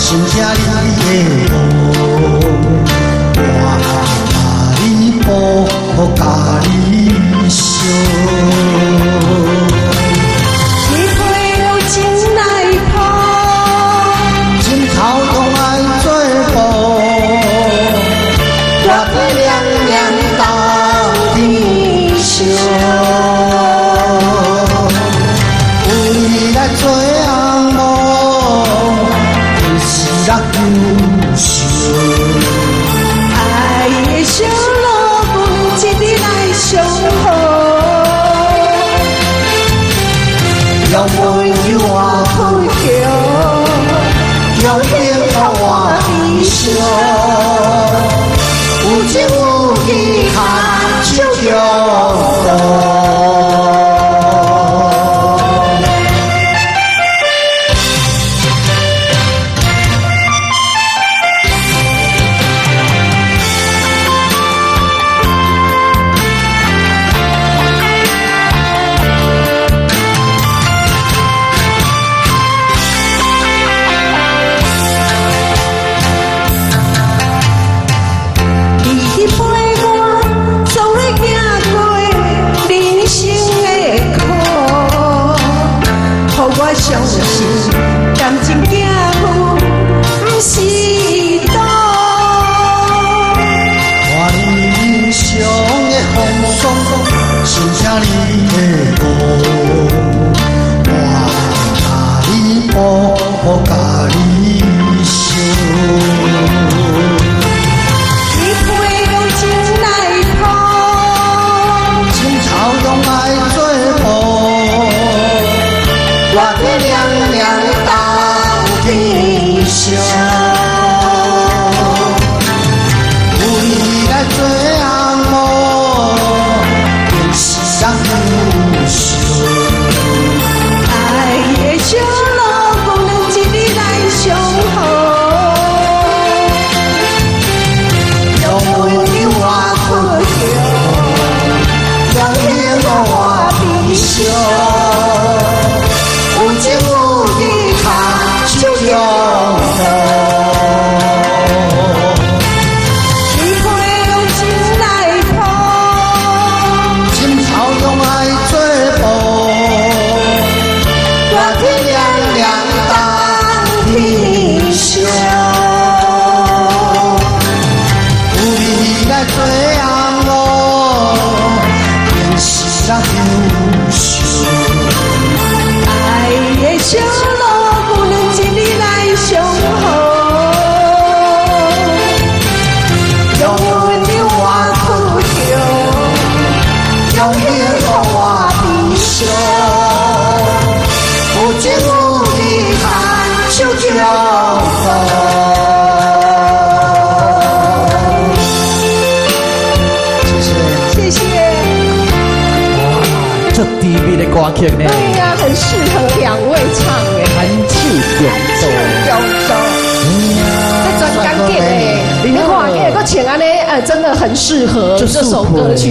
心疼你的无，我甲你抱，甲你烧。你配有情来抱，今头拢爱做伴，热天凉凉斗天烧。有你来做红毛，天时人优秀。爱的小路，分一日来相好。用温柔我配叫，用幸福我微笑。有情有义，牵手共度。相信感情行路不是道，看你人生的风霜，心疼你的无，我甲你抱，甲你烧。你配有情来抱，今朝拢爱做伴，热天凉凉斗天烧。有你来做红毛，天时人优秀。爱的小路，不能一日来相好。用温柔我配叫，用幸福我微笑。有情有义，牵手共度。你配有情来抱，今朝拢爱做伴，热天凉凉斗天烧。有你来做红毛，天时人优秀。爱的小路，不能一日来相好。用温柔我配叫，用幸福我微笑。有情有义，牵手共度。谢谢。谢谢。哇，这低迷的歌曲呢？对呀，很适合两位唱诶。含气共奏。这专干给诶，你看，给个请安呢，真的很适合这首歌曲。